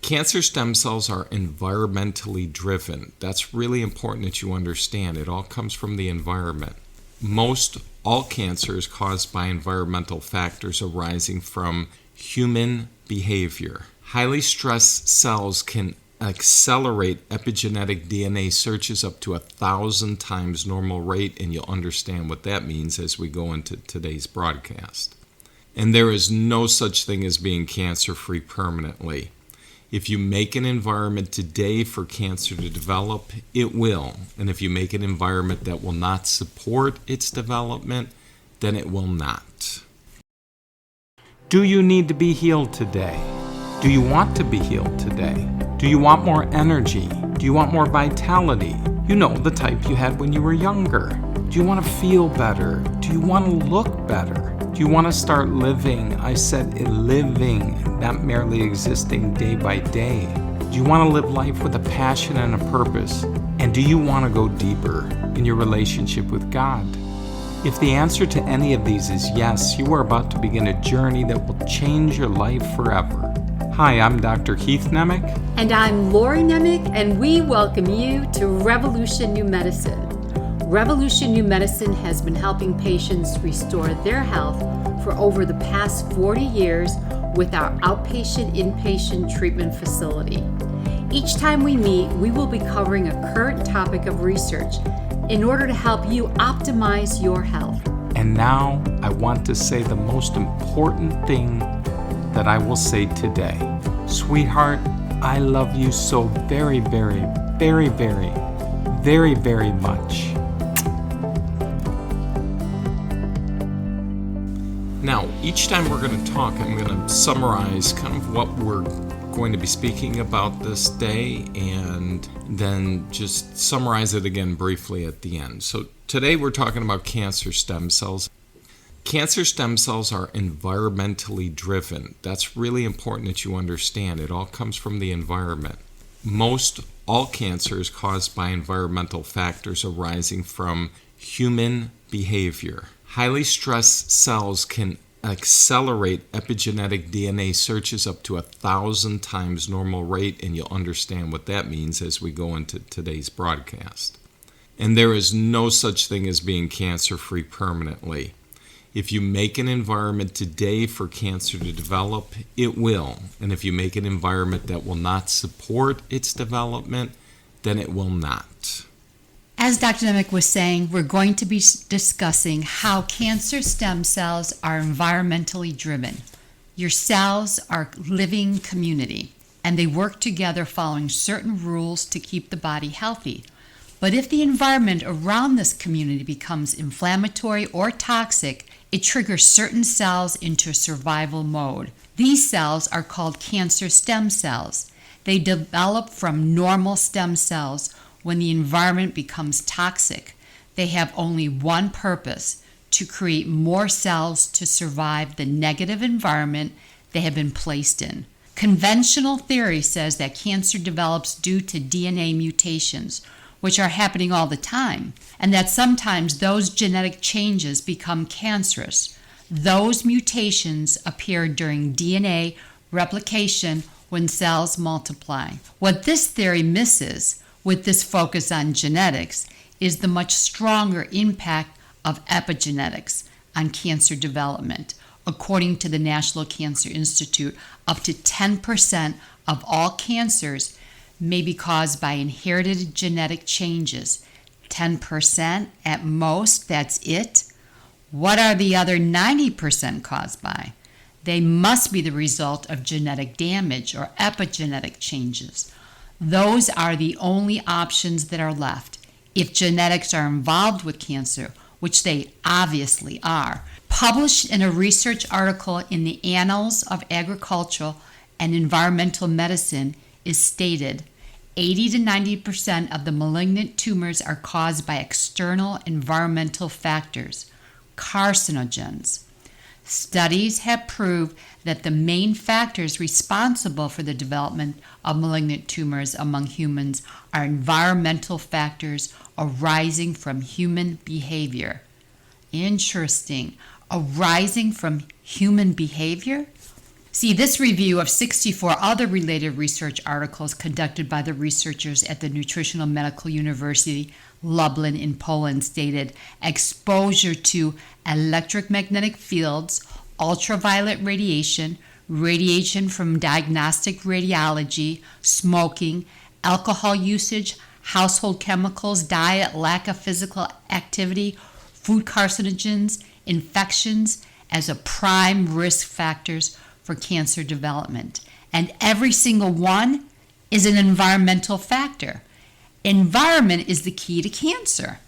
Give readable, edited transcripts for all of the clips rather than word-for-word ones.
Cancer stem cells are environmentally driven. That's really important that you understand. It all comes from the environment. Most all cancer is caused by environmental factors arising from human behavior. Highly stressed cells can accelerate epigenetic DNA searches up to 1,000 times normal rate, and you'll understand what that means as we go into today's broadcast. And there is no such thing as being cancer-free permanently. If you make an environment today for cancer to develop, it will. And if you make an environment that will not support its development, then it will not. Do you need to be healed today? Do you want to be healed today? Do you want more energy? Do you want more vitality? You know, the type you had when you were younger. Do you want to feel better? Do you want to look better? Do you want to start living? I said living, not merely existing day by day. Do you want to live life with a passion and a purpose? And do you want to go deeper in your relationship with God? If the answer to any of these is yes, you are about to begin a journey that will change your life forever. Hi, I'm Dr. Keith Nemec. And I'm Lori Nemec, and we welcome you to Revolution New Medicine. Revolution New Medicine has been helping patients restore their health for over the past 40 years with our outpatient-inpatient treatment facility. Each time we meet, we will be covering a current topic of research in order to help you optimize your health. And now I want to say the most important thing that I will say today. Sweetheart, I love you so very, very, very, very, very, very much. Now, each time we're going to talk, I'm going to summarize kind of what we're going to be speaking about this day and then just summarize it again briefly at the end. So today we're talking about cancer stem cells. Cancer stem cells are environmentally driven. That's really important that you understand. It all comes from the environment. Most all cancer is caused by environmental factors arising from human behavior. Highly stressed cells can accelerate epigenetic DNA searches up to 1,000 times normal rate, and you'll understand what that means as we go into today's broadcast. And there is no such thing as being cancer-free permanently. If you make an environment today for cancer to develop, it will. And if you make an environment that will not support its development, then it will not. As Dr. Nemec was saying, we're going to be discussing how cancer stem cells are environmentally driven. Your cells are living community, and they work together following certain rules to keep the body healthy. But if the environment around this community becomes inflammatory or toxic, it triggers certain cells into survival mode. These cells are called cancer stem cells. They develop from normal stem cells when the environment becomes toxic. They have only one purpose: to create more cells to survive the negative environment they have been placed in. Conventional theory says that cancer develops due to DNA mutations, which are happening all the time, and that sometimes those genetic changes become cancerous. Those mutations appear during DNA replication when cells multiply. What this theory misses, with this focus on genetics, is the much stronger impact of epigenetics on cancer development. According to the National Cancer Institute, up to 10% of all cancers may be caused by inherited genetic changes. 10% at most, that's it. What are the other 90% caused by? They must be the result of genetic damage or epigenetic changes. Those are the only options that are left. If genetics are involved with cancer, which they obviously are. Published in a research article in the Annals of Agricultural and Environmental Medicine is stated 80 to 90% of the malignant tumors are caused by external environmental factors, carcinogens. Studies have proved that the main factors responsible for the development of malignant tumors among humans are environmental factors arising from human behavior. Interesting. Arising from human behavior? See this review of 64 other related research articles conducted by the researchers at the Nutritional Medical University Lublin in Poland stated exposure to electromagnetic fields, ultraviolet radiation, radiation from diagnostic radiology, smoking, alcohol usage, household chemicals, diet, lack of physical activity, food carcinogens, infections as a prime risk factors for cancer development. And every single one is an environmental factor. Environment is the key to cancer.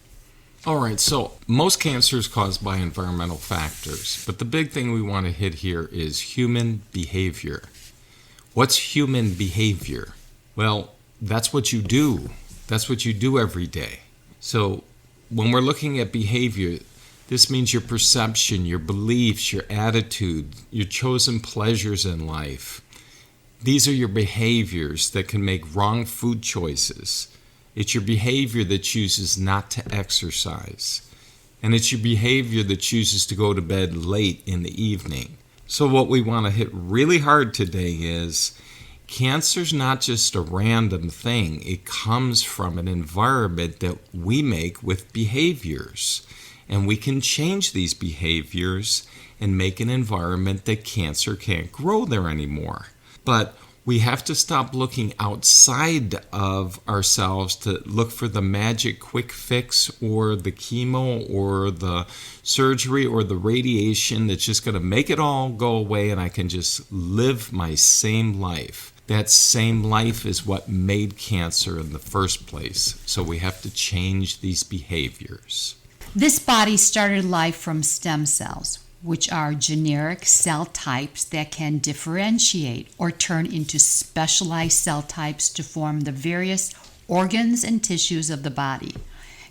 All right, so most cancer is caused by environmental factors, but the big thing we want to hit here is human behavior. What's human behavior? Well, that's what you do. That's what you do every day. So when we're looking at behavior, this means your perception, your beliefs, your attitude, your chosen pleasures in life. These are your behaviors that can make wrong food choices. It's your behavior that chooses not to exercise. And it's your behavior that chooses to go to bed late in the evening. So what we want to hit really hard today is cancer's not just a random thing. It comes from an environment that we make with behaviors. And we can change these behaviors and make an environment that cancer can't grow there anymore. But we have to stop looking outside of ourselves to look for the magic quick fix or the chemo or the surgery or the radiation that's just going to make it all go away and I can just live my same life. That same life is what made cancer in the first place. So we have to change these behaviors. This body started life from stem cells, which are generic cell types that can differentiate or turn into specialized cell types to form the various organs and tissues of the body.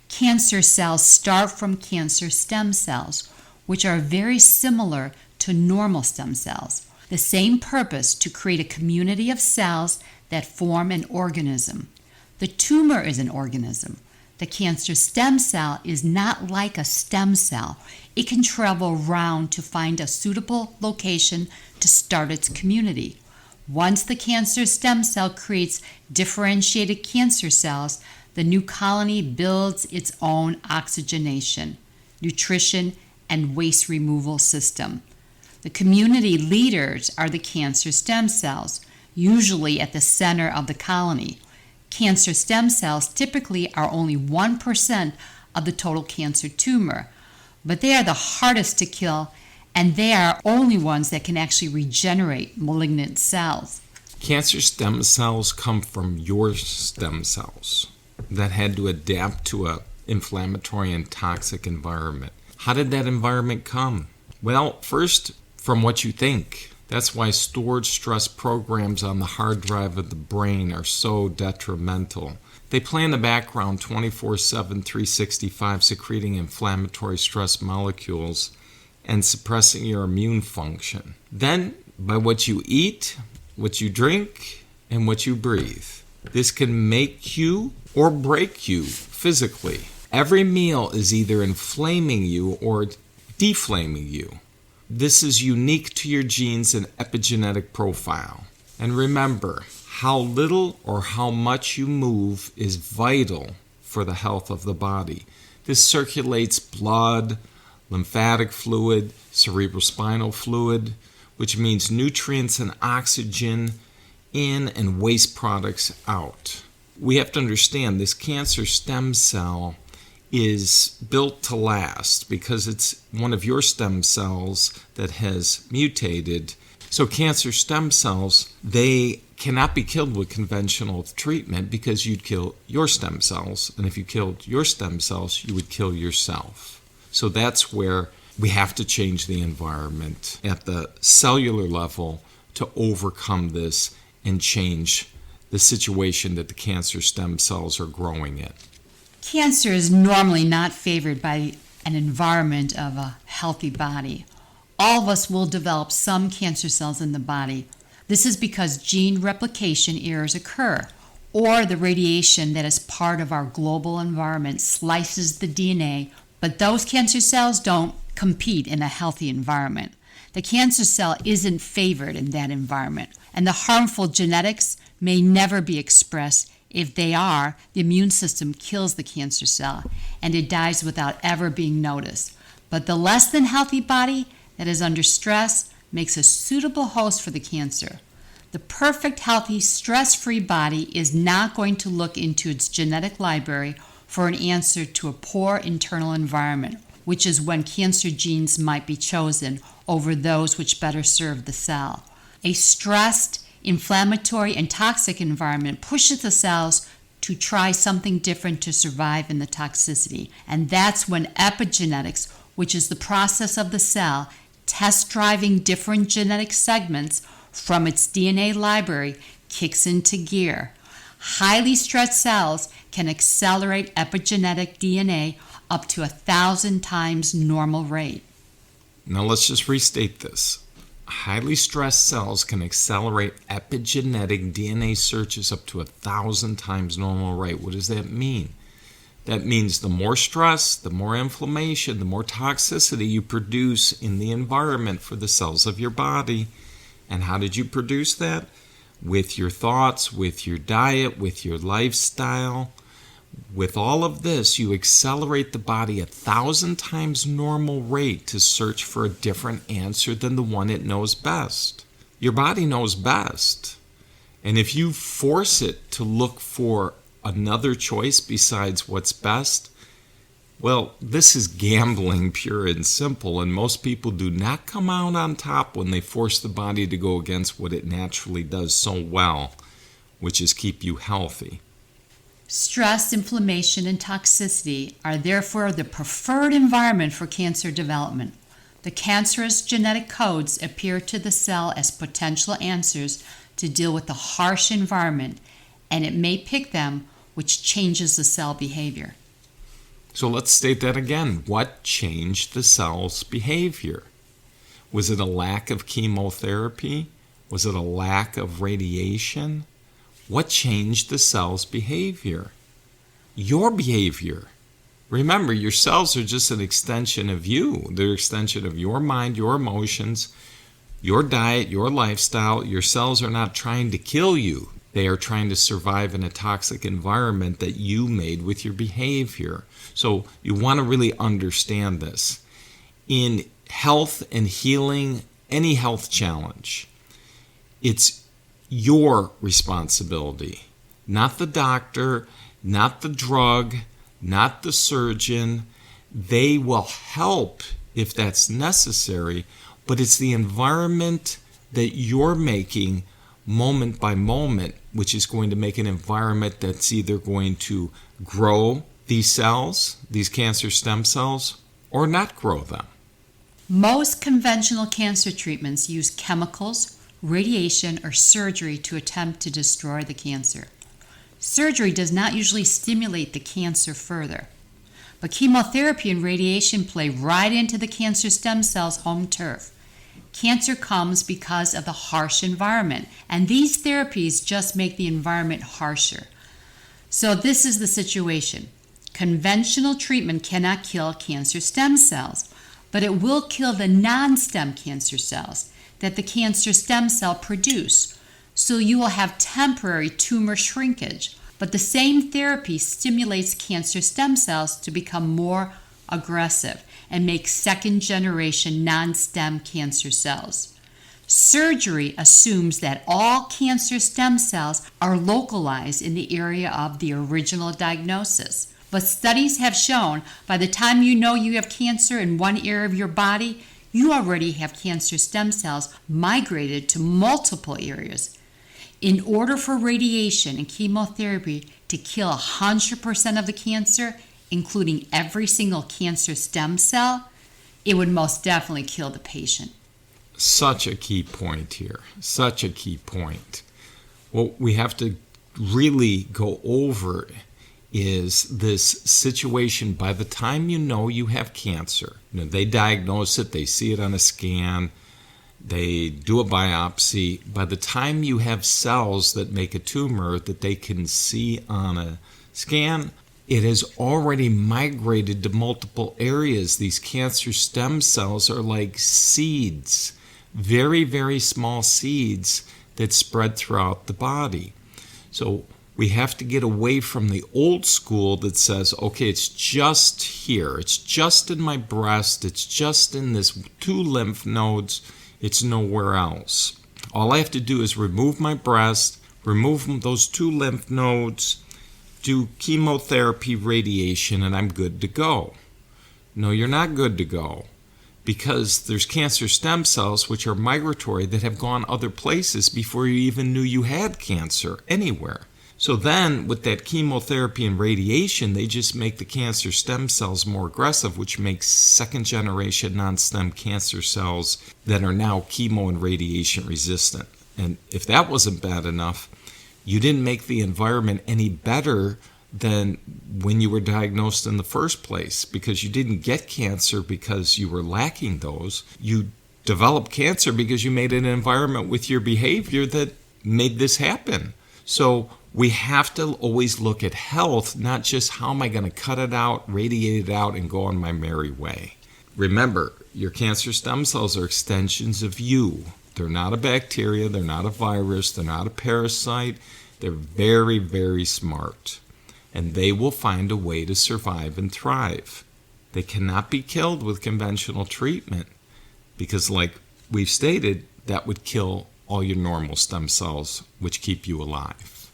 Cancer cells start from cancer stem cells, which are very similar to normal stem cells. The same purpose to create a community of cells that form an organism. The tumor is an organism. The cancer stem cell is not like a stem cell. It can travel around to find a suitable location to start its community. Once the cancer stem cell creates differentiated cancer cells, the new colony builds its own oxygenation, nutrition, and waste removal system. The community leaders are the cancer stem cells, usually at the center of the colony. Cancer stem cells typically are only 1% of the total cancer tumor, but they are the hardest to kill, and they are only ones that can actually regenerate malignant cells. Cancer stem cells come from your stem cells that had to adapt to an inflammatory and toxic environment. How did that environment come? Well, first, from what you think. That's why stored stress programs on the hard drive of the brain are so detrimental. They play in the background 24/7, 365, secreting inflammatory stress molecules and suppressing your immune function. Then, by what you eat, what you drink, and what you breathe. This can make you or break you physically. Every meal is either inflaming you or deflaming you. This is unique to your genes and epigenetic profile. And remember, how little or how much you move is vital for the health of the body. This circulates blood, lymphatic fluid, cerebrospinal fluid, which means nutrients and oxygen in and waste products out. We have to understand this cancer stem cell is built to last because it's one of your stem cells that has mutated. So cancer stem cells, they cannot be killed with conventional treatment because you'd kill your stem cells. And if you killed your stem cells, you would kill yourself. So that's where we have to change the environment at the cellular level to overcome this and change the situation that the cancer stem cells are growing in. Cancer is normally not favored by an environment of a healthy body. All of us will develop some cancer cells in the body. This is because gene replication errors occur, or the radiation that is part of our global environment slices the DNA, but those cancer cells don't compete in a healthy environment. The cancer cell isn't favored in that environment, and the harmful genetics may never be expressed. If they are, the immune system kills the cancer cell, and it dies without ever being noticed. But the less than healthy body that is under stress makes a suitable host for the cancer. The perfect, healthy, stress-free body is not going to look into its genetic library for an answer to a poor internal environment, which is when cancer genes might be chosen over those which better serve the cell. A stressed, inflammatory, and toxic environment pushes the cells to try something different to survive in the toxicity. And that's when epigenetics, which is the process of the cell test driving different genetic segments from its DNA library, kicks into gear. Highly stressed cells can accelerate epigenetic DNA up to 1,000 times normal rate. Now let's just restate this. Highly stressed cells can accelerate epigenetic DNA searches up to 1,000 times normal rate. What does that mean? That means the more stress, the more inflammation, the more toxicity you produce in the environment for the cells of your body. And how did you produce that? With your thoughts, with your diet, with your lifestyle. With all of this, you accelerate the body 1,000 times normal rate to search for a different answer than the one it knows best. Your body knows best. And if you force it to look for another choice besides what's best, well, this is gambling pure and simple, and most people do not come out on top when they force the body to go against what it naturally does so well, which is keep you healthy. Stress, inflammation, and toxicity are therefore the preferred environment for cancer development. The cancerous genetic codes appear to the cell as potential answers to deal with the harsh environment, and it may pick them, which changes the cell behavior. So let's state that again. What changed the cell's behavior? Was it a lack of chemotherapy? Was it a lack of radiation? What changed the cell's behavior? Your behavior. Remember, your cells are just an extension of you. They're an extension of your mind, your emotions, your diet, your lifestyle. Your cells are not trying to kill you. They are trying to survive in a toxic environment that you made with your behavior. So you want to really understand this. In health and healing, any health challenge, it's your responsibility, not the doctor, not the drug, not the surgeon. They will help if that's necessary, but it's the environment that you're making moment by moment, which is going to make an environment that's either going to grow these cells, these cancer stem cells, or not grow them. Most conventional cancer treatments use chemicals, radiation, or surgery to attempt to destroy the cancer. Surgery does not usually stimulate the cancer further, but chemotherapy and radiation play right into the cancer stem cells' home turf. Cancer comes because of the harsh environment, and these therapies just make the environment harsher. So this is the situation. Conventional treatment cannot kill cancer stem cells, but it will kill the non-stem cancer cells that the cancer stem cell produce. So you will have temporary tumor shrinkage, but the same therapy stimulates cancer stem cells to become more aggressive and make second-generation non-stem cancer cells. Surgery assumes that all cancer stem cells are localized in the area of the original diagnosis. But studies have shown by the time you know you have cancer in one area of your body, you already have cancer stem cells migrated to multiple areas. In order for radiation and chemotherapy to kill 100% of the cancer, including every single cancer stem cell, it would most definitely kill the patient. Such a key point here. Such a key point. What we have to really go over is this situation. By the time you know you have cancer, they diagnose it, they see it on a scan, they do a biopsy. By the time you have cells that make a tumor that they can see on a scan, it has already migrated to multiple areas. These cancer stem cells are like seeds. very, very small seeds that spread throughout the body. So we have to get away from the old school that says, okay, it's just here, it's just in my breast, it's just in this 2 lymph nodes, it's nowhere else. All I have to do is remove my breast, remove those 2 lymph nodes, do chemotherapy, radiation, and I'm good to go. No, you're not good to go, because there's cancer stem cells, which are migratory, that have gone other places before you even knew you had cancer anywhere. So then, with that chemotherapy and radiation, they just make the cancer stem cells more aggressive, which makes second-generation non-stem cancer cells that are now chemo and radiation resistant. And if that wasn't bad enough, you didn't make the environment any better than when you were diagnosed in the first place, because you didn't get cancer because you were lacking those. You developed cancer because you made an environment with your behavior that made this happen. So we have to always look at health, not just how am I going to cut it out, radiate it out, and go on my merry way. Remember, your cancer stem cells are extensions of you. They're not a bacteria, they're not a virus, they're not a parasite. They're very, very smart. And they will find a way to survive and thrive. They cannot be killed with conventional treatment because, like we've stated, that would kill all your normal stem cells, which keep you alive.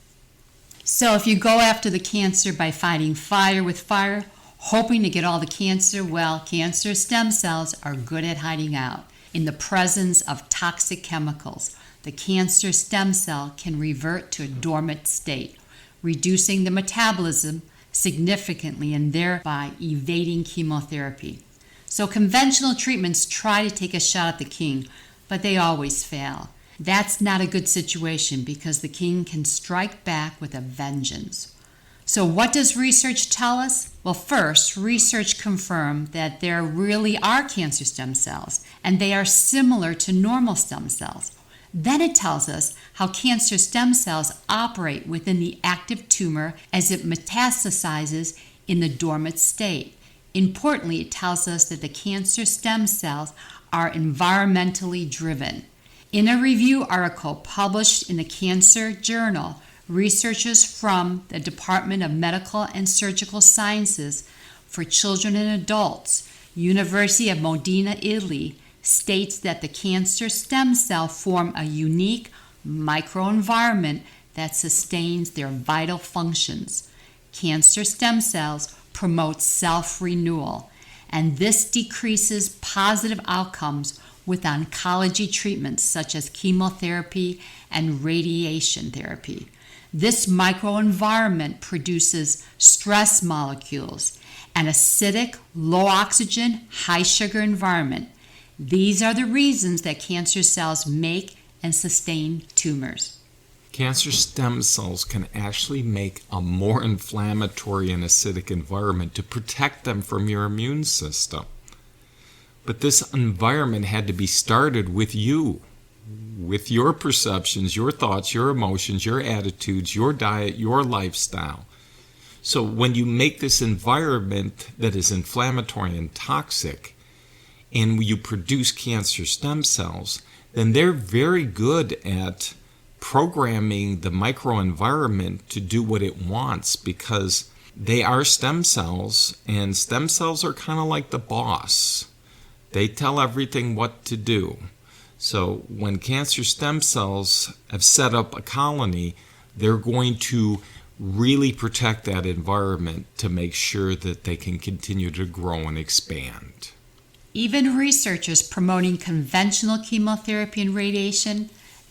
So if you go after the cancer by fighting fire with fire, hoping to get all the cancer, well, cancer stem cells are good at hiding out. In the presence of toxic chemicals, the cancer stem cell can revert to a dormant state, reducing the metabolism significantly and thereby evading chemotherapy. So conventional treatments try to take a shot at the king, but they always fail. That's not a good situation because the king can strike back with a vengeance. So what does research tell us? Well, first, research confirmed that there really are cancer stem cells, and they are similar to normal stem cells. Then it tells us how cancer stem cells operate within the active tumor as it metastasizes in the dormant state. Importantly, it tells us that the cancer stem cells are environmentally driven. In a review article published in the Cancer Journal, researchers from the Department of Medical and Surgical Sciences for Children and Adults, University of Modena, Italy, states that the cancer stem cell form a unique microenvironment that sustains their vital functions. Cancer stem cells promote self-renewal, and this decreases positive outcomes with oncology treatments such as chemotherapy and radiation therapy. This microenvironment produces stress molecules, an acidic, low oxygen, high sugar environment. These are the reasons that cancer cells make and sustain tumors. Cancer stem cells can actually make a more inflammatory and acidic environment to protect them from your immune system. But this environment had to be started with you, with your perceptions, your thoughts, your emotions, your attitudes, your diet, your lifestyle. So when you make this environment that is inflammatory and toxic, and you produce cancer stem cells, then they're very good at programming the microenvironment to do what it wants because they are stem cells, and stem cells are kind of like the boss. They tell everything what to do. So when cancer stem cells have set up a colony, they're going to really protect that environment to make sure that they can continue to grow and expand. Even researchers promoting conventional chemotherapy and radiation,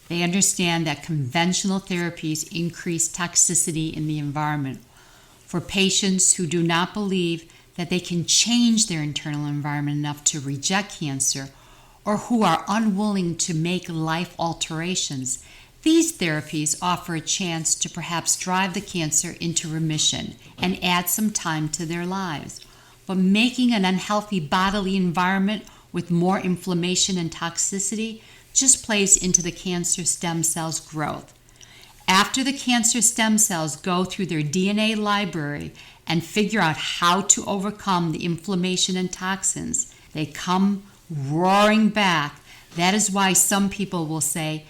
they understand that conventional therapies increase toxicity in the environment. For patients who do not believe that they can change their internal environment enough to reject cancer, or who are unwilling to make life alterations, these therapies offer a chance to perhaps drive the cancer into remission and add some time to their lives. But making an unhealthy bodily environment with more inflammation and toxicity just plays into the cancer stem cells' growth. After the cancer stem cells go through their DNA library and figure out how to overcome the inflammation and toxins, they come roaring back That is why some people will say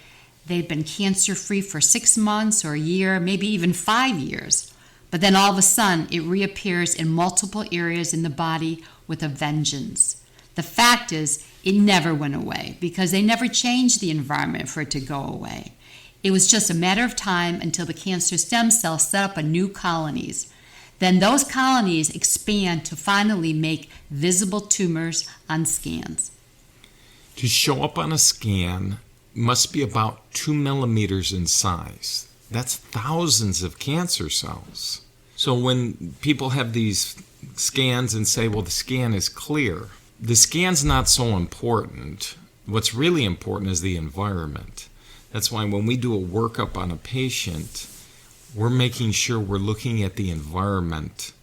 they've been cancer-free for 6 months or a year, maybe even 5 years. But then all of a sudden, it reappears in multiple areas in the body with a vengeance. The fact is, it never went away because they never changed the environment for it to go away. It was just a matter of time until the cancer stem cells set up a new colonies. Then those colonies expand to finally make visible tumors on scans. To show up on a scan must be about 2 millimeters in size. That's thousands of cancer cells. So when people have these scans and say, well, the scan is clear, the scan's not so important. What's really important is the environment. That's why when we do a workup on a patient, we're making sure we're looking at the environment.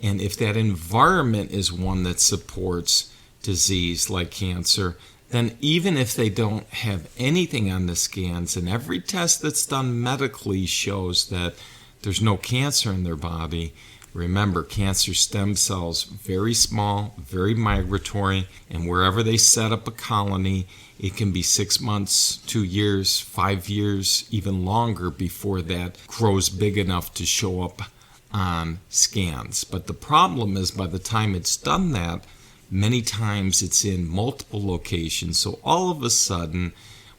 And if that environment is one that supports disease like cancer, then even if they don't have anything on the scans and every test that's done medically shows that there's no cancer in their body, remember, cancer stem cells, very small, very migratory, and wherever they set up a colony, it can be 6 months, 2 years, 5 years, even longer before that grows big enough to show up on scans. But the problem is by the time it's done that, many times it's in multiple locations. So all of a sudden,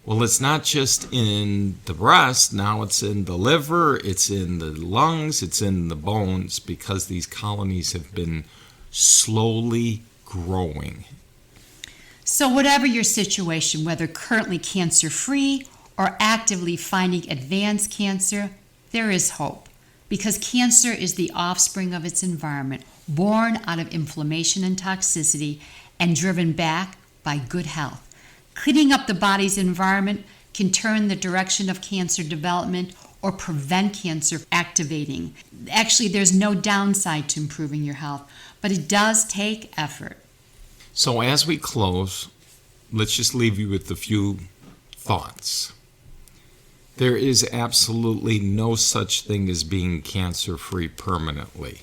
well, it's not just in the breast, now it's in the liver, it's in the lungs, it's in the bones, because these colonies have been slowly growing. So whatever your situation, whether currently cancer-free or actively fighting advanced cancer, there is hope. Because cancer is the offspring of its environment, born out of inflammation and toxicity, and driven back by good health. Cleaning up the body's environment can turn the direction of cancer development or prevent cancer activating. Actually, there's no downside to improving your health, but it does take effort. So as we close, let's just leave you with a few thoughts. There is absolutely no such thing as being cancer-free permanently.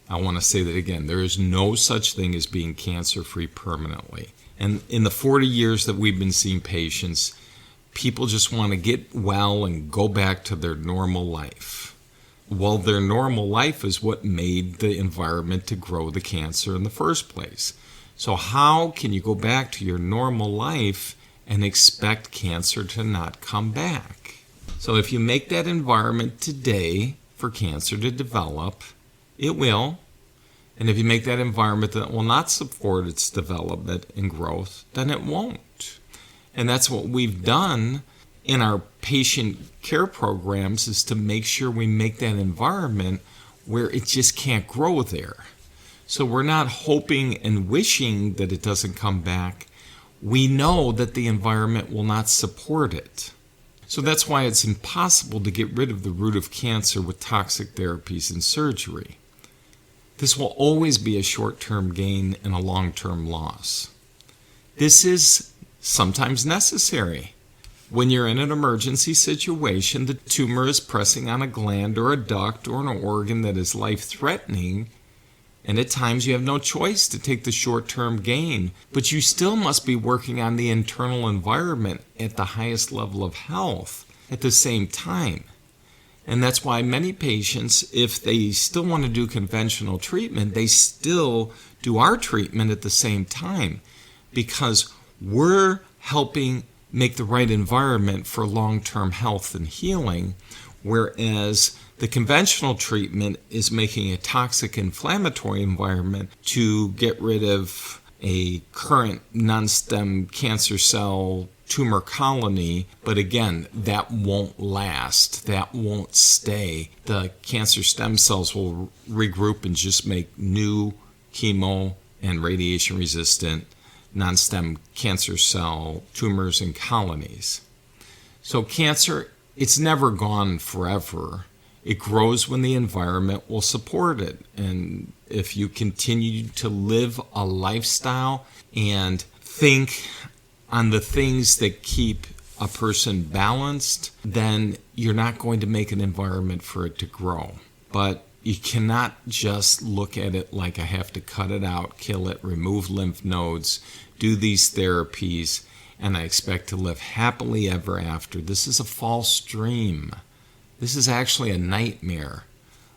I want to say that again. There is no such thing as being cancer-free permanently. And in the 40 years that we've been seeing patients, people just want to get well and go back to their normal life. Well, their normal life is what made the environment to grow the cancer in the first place. So how can you go back to your normal life and expect cancer to not come back? So if you make that environment today for cancer to develop, it will. And if you make that environment that will not support its development and growth, then it won't. And that's what we've done in our patient care programs, is to make sure we make that environment where it just can't grow there. So we're not hoping and wishing that it doesn't come back. We know that the environment will not support it. So that's why it's impossible to get rid of the root of cancer with toxic therapies and surgery. This will always be a short-term gain and a long-term loss. This is sometimes necessary. When you're in an emergency situation, the tumor is pressing on a gland or a duct or an organ that is life-threatening, and at times you have no choice to take the short-term gain, but you still must be working on the internal environment at the highest level of health at the same time. And that's why many patients, if they still want to do conventional treatment, they still do our treatment at the same time, because we're helping make the right environment for long-term health and healing, whereas the conventional treatment is making a toxic inflammatory environment to get rid of a current non-stem cancer cell tumor colony, but again, that won't last, that won't stay. The cancer stem cells will regroup and just make new chemo and radiation resistant non-stem cancer cell tumors and colonies. So cancer, it's never gone forever. It grows when the environment will support it. And if you continue to live a lifestyle and think on the things that keep a person balanced, then you're not going to make an environment for it to grow. But you cannot just look at it like I have to cut it out, kill it, remove lymph nodes, do these therapies, and I expect to live happily ever after. This is a false dream. This is actually a nightmare.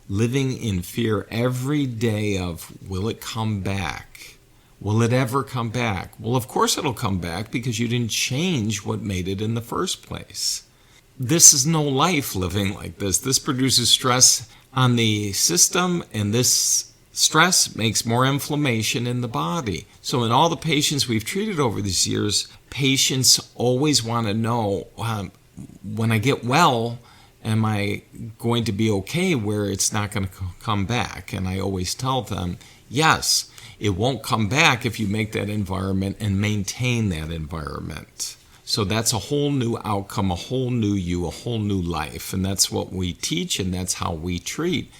Living in fear every day of, will it come back? Will it ever come back? Well, of course it'll come back because you didn't change what made it in the first place. This is no life living like this. This produces stress on the system, and this stress makes more inflammation in the body. So in all the patients we've treated over these years, patients always want to know, when I get well, am I going to be okay where it's not going to come back? And I always tell them, yes, it won't come back if you make that environment and maintain that environment. So that's a whole new outcome, a whole new you, a whole new life. And that's what we teach, and that's how we treat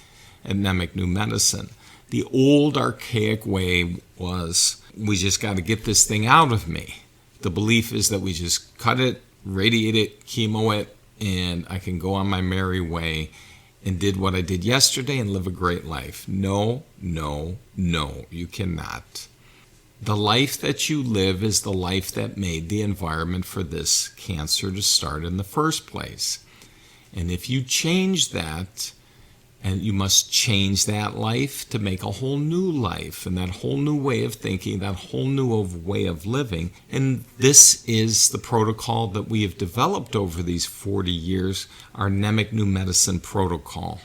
anemic new medicine. The old archaic way was, we just got to get this thing out of me. The belief is that we just cut it, radiate it, chemo it, and I can go on my merry way and did what I did yesterday and live a great life. No, no, no, you cannot. The life that you live is the life that made the environment for this cancer to start in the first place. And if you change that, and you must change that life to make a whole new life, and that whole new way of thinking, that whole new way of living. And this is the protocol that we have developed over these 40 years, our anemic new medicine protocol.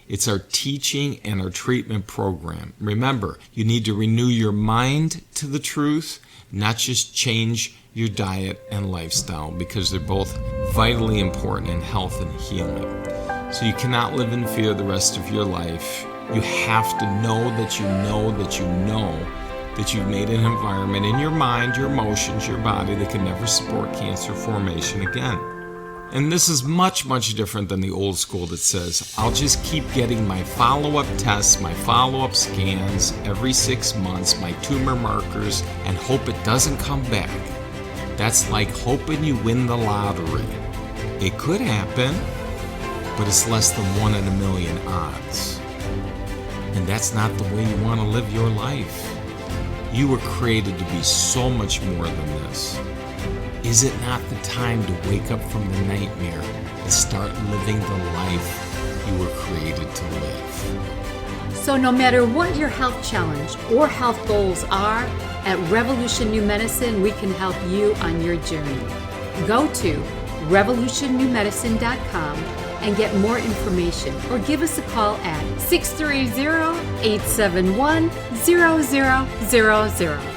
It's our teaching and our treatment program. Remember, you need to renew your mind to the truth, not just change your diet and lifestyle, because they're both vitally important in health and healing. So you cannot live in fear the rest of your life. You have to know that you know that you know that you've made an environment in your mind, your emotions, your body that can never support cancer formation again. And this is much, much different than the old school that says, I'll just keep getting my follow-up tests, my follow-up scans every 6 months, my tumor markers, and hope it doesn't come back. That's like hoping you win the lottery. It could happen, but it's less than 1 in a million odds. And that's not the way you want to live your life. You were created to be so much more than this. Is it not the time to wake up from the nightmare and start living the life you were created to live? So no matter what your health challenge or health goals are, at Revolution New Medicine, we can help you on your journey. Go to revolutionnewmedicine.com and get more information, or give us a call at 630-871-0000.